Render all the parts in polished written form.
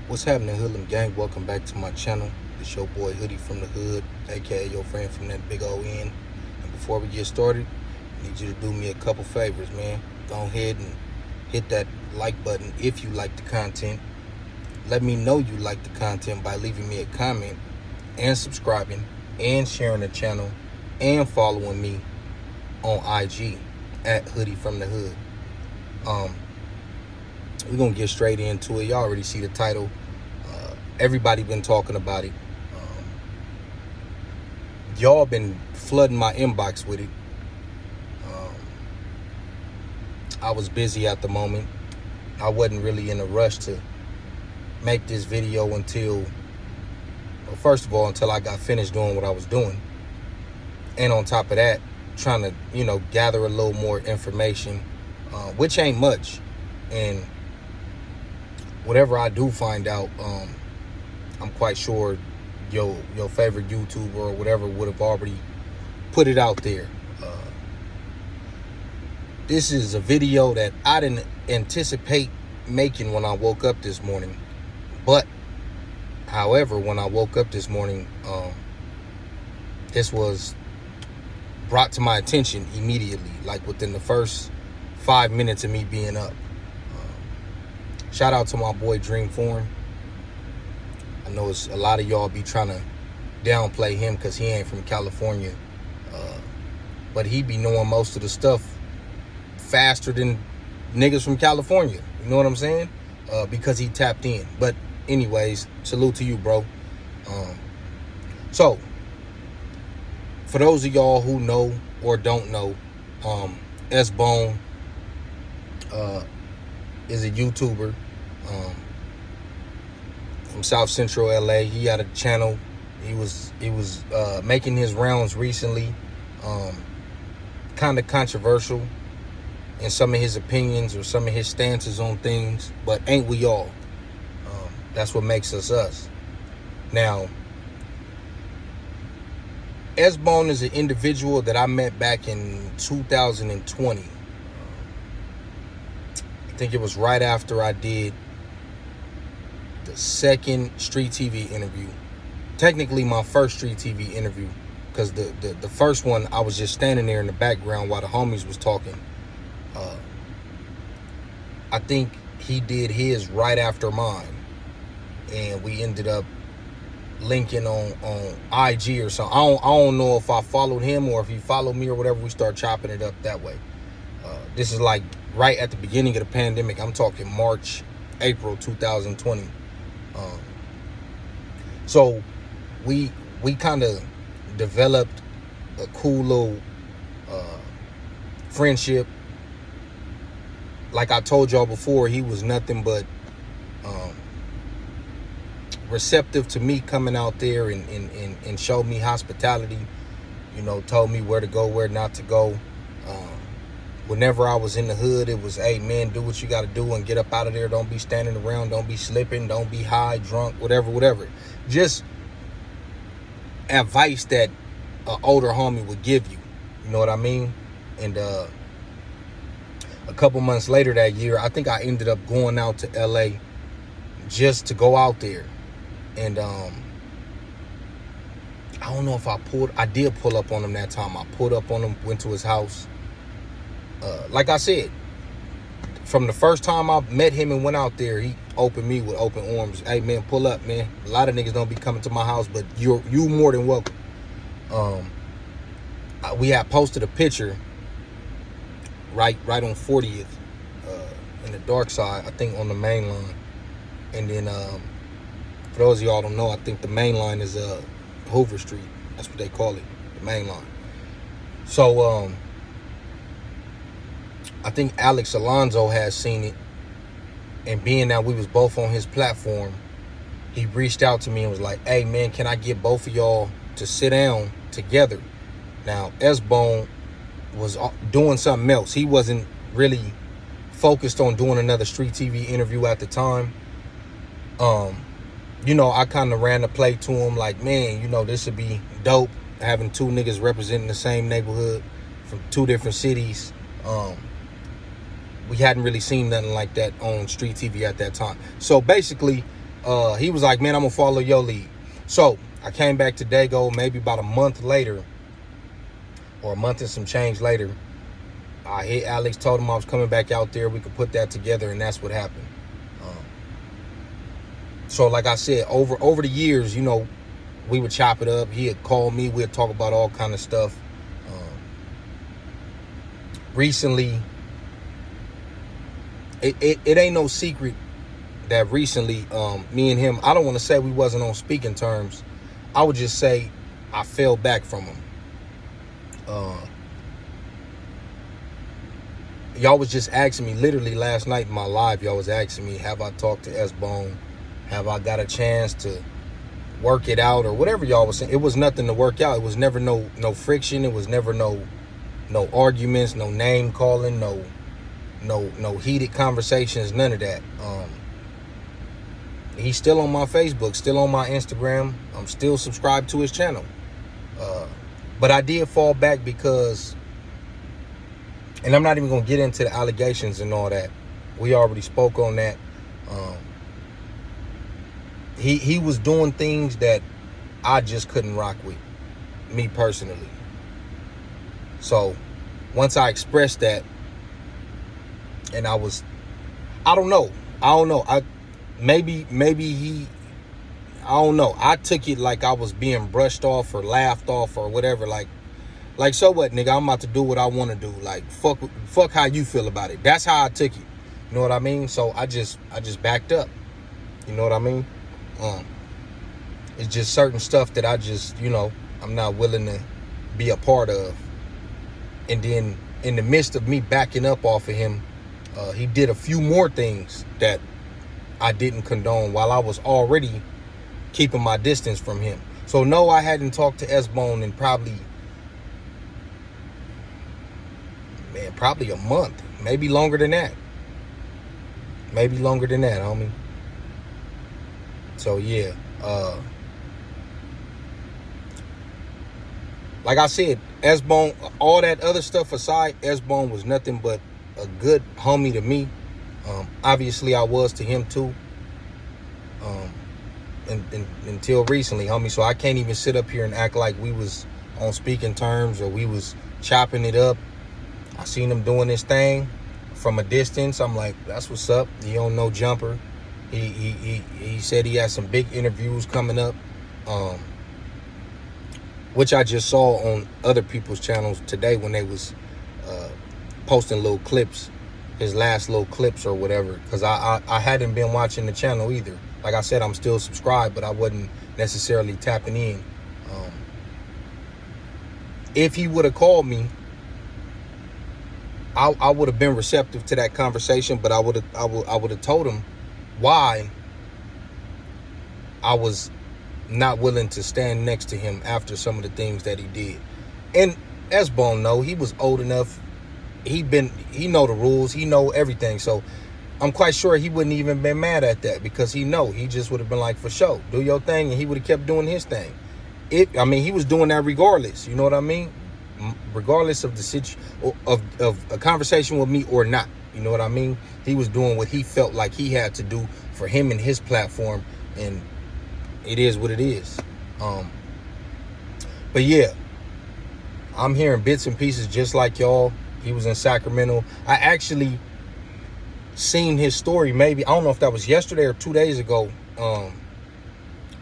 What's happening, Hoodlum Gang? Welcome back to my channel. It's your boy Hoodie from the Hood, aka your friend from that big old end. And before we get started, I need you to do me a couple favors, man. Go ahead and hit that like button if you like the content. Let me know you like the content by leaving me a comment and subscribing and sharing the channel and following me on IG at Hoodie from the Hood. We're gonna get straight into it. Y'all already see the title. Everybody been talking about it. Y'all been flooding my inbox with it. I was busy at the moment. I wasn't really in a rush to make this video until I got finished doing what I was doing. And on top of that, trying to, gather a little more information, which ain't much. And whatever I do find out, I'm quite sure your favorite YouTuber or whatever would have already put it out there. This is a video that I didn't anticipate making when I woke up this morning. But, however, when I woke up this morning, this was brought to my attention immediately, like within the first 5 minutes of me being up. Shout out to my boy Dreamform. I know it's a lot of y'all be trying to downplay him because he ain't from California. But he be knowing most of the stuff faster than niggas from California. You know what I'm saying? Because he tapped in. But anyways, salute to you, bro. So, for those of y'all who know or don't know, S-Bone is a YouTuber from South Central LA. He had a channel. He was making his rounds recently. Kind of controversial in some of his opinions or some of his stances on things, but ain't we all? That's what makes us us. Now, S-Bone is an individual that I met back in 2020. I think it was right after I did the second Street TV interview. Technically my first Street TV interview, because the first one I was just standing there in the background while the homies was talking. I think he did his right after mine, and we ended up linking on IG or something. I don't know if I followed him or if he followed me or whatever. We start chopping it up that way. This is like right at the beginning of the pandemic. I'm talking March, April 2020. So we kind of developed a cool little friendship. Like I told y'all before, he was nothing but receptive to me coming out there and showed me hospitality. Told me where to go, where not to go. Whenever I was in the hood, it was, hey, man, do what you got to do and get up out of there. Don't be standing around. Don't be slipping. Don't be high, drunk, whatever. Just advice that an older homie would give you. You know what I mean? And a couple months later that year, I think I ended up going out to L.A. just to go out there. And I don't know if I did pull up on him that time. I pulled up on him, went to his house. Like I said, from the first time I met him and went out there, he opened me with open arms. Hey, man, pull up, man. A lot of niggas don't be coming to my house, but you more than welcome. We had posted a picture right on 40th in the dark side, I think on the main line. And then for those of y'all don't know, I think the main line is Hoover Street. That's what they call it, the main line. So I think Alex Alonso has seen it, and being that we was both on his platform, he reached out to me and was like, hey, man, can I get both of y'all to sit down together? Now, S-Bone was doing something else. He wasn't really focused on doing another Street TV interview at the time. I kind of ran the play to him like, man, this would be dope, having two niggas representing the same neighborhood from two different cities. We hadn't really seen nothing like that on Street TV at that time. So basically, he was like, man, I'm gonna follow your lead. So I came back to Dago maybe about a month later, or a month and some change later. I hit Alex, told him I was coming back out there. We could put that together, and that's what happened. So like I said, over the years, you know, we would chop it up. He'd call me. We'd talk about all kind of stuff. Recently, it ain't no secret that recently, me and him, I don't want to say we wasn't on speaking terms. I would just say I fell back from him. Y'all was just asking me, literally last night in my live, y'all was asking me, have I talked to S-Bone? Have I got a chance to work it out, or whatever y'all was saying? It was nothing to work out. It was never no friction. It was never no arguments, no name calling, no heated conversations, none of that. He's still on my Facebook, still on my Instagram. I'm still subscribed to his channel. But I did fall back because, and I'm not even going to get into the allegations and all that. We already spoke on that. He was doing things that I just couldn't rock with, me personally. So once I expressed that, and I don't know. Maybe he, I don't know. I took it like I was being brushed off or laughed off or whatever. Like so what, nigga? I'm about to do what I want to do. Like fuck how you feel about it. That's how I took it. You know what I mean? So I just backed up. You know what I mean? It's just certain stuff that I just, you know, I'm not willing to be a part of. And then in the midst of me backing up off of him, he did a few more things that I didn't condone while I was already keeping my distance from him. So no, I hadn't talked to S-Bone in probably a month, maybe longer than that. Homie. So yeah, like I said, S-Bone, all that other stuff aside, S-Bone was nothing but a good homie to me. Obviously I was to him too. Until recently, homie. So I can't even sit up here and act like we was on speaking terms or we was chopping it up. I seen him doing this thing from a distance. I'm like, that's what's up. He don't know Jumper. He said he had some big interviews coming up, which I just saw on other people's channels today when they was posting little clips, his last little clips or whatever, because I hadn't been watching the channel either. Like I said, I'm still subscribed, but I wasn't necessarily tapping in. If he would have called me, I would have been receptive to that conversation, but I would have told him why I was not willing to stand next to him after some of the things that he did. And S-Bone know, he was old enough. He know the rules. He know everything. So I'm quite sure he wouldn't even been mad at that, because he just would have been like, for sure, do your thing, and he would have kept doing his thing. He was doing that regardless. You know what I mean? Regardless of the situation, of a conversation with me or not. You know what I mean? He was doing what he felt like he had to do for him and his platform, and it is what it is. But yeah, I'm hearing bits and pieces just like y'all. He was in Sacramento. I actually seen his story, maybe, I don't know if that was yesterday or 2 days ago,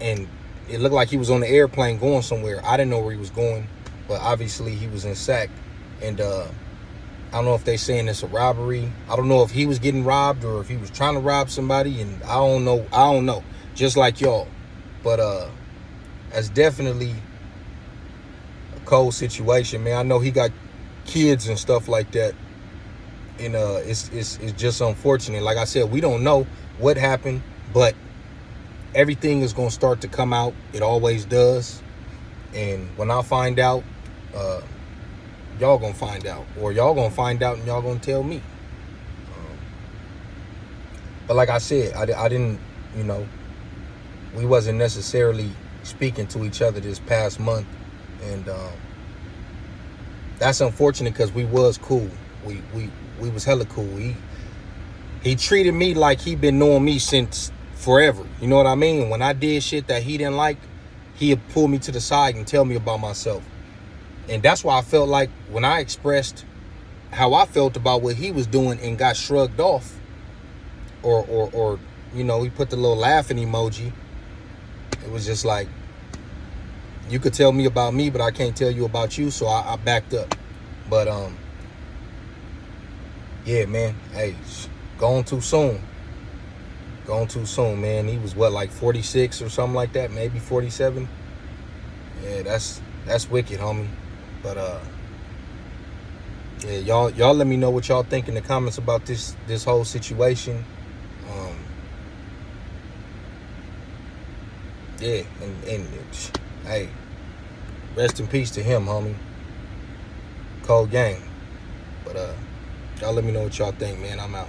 and it looked like he was on the airplane going somewhere. I didn't know where he was going, but obviously he was in Sac, and I don't know if they saying it's a robbery. I don't know if he was getting robbed or if he was trying to rob somebody, and I don't know, just like y'all. But that's definitely a cold situation, man. I know he got kids and stuff like that, and it's just unfortunate. Like I said, we don't know what happened, but everything is going to start to come out. It always does. And when I find out, y'all going to find out, or y'all going to find out and y'all going to tell me. But like I said, I didn't, you know, we wasn't necessarily speaking to each other this past month, and that's unfortunate, because we was cool. We was hella cool. He treated me like he been knowing me since forever. You know what I mean? When I did shit that he didn't like, he'd pull me to the side and tell me about myself. And that's why I felt like when I expressed how I felt about what he was doing and got shrugged off, or you know, he put the little laughing emoji, it was just like, you could tell me about me, but I can't tell you about you, so I backed up. But yeah, man, hey, gone too soon. Gone too soon, man. He was what, like 46 or something like that, maybe 47. Yeah, that's wicked, homie. But yeah, y'all let me know what y'all think in the comments about this whole situation. Yeah, and hey, rest in peace to him, homie. Cold game. But y'all let me know what y'all think, man. I'm out.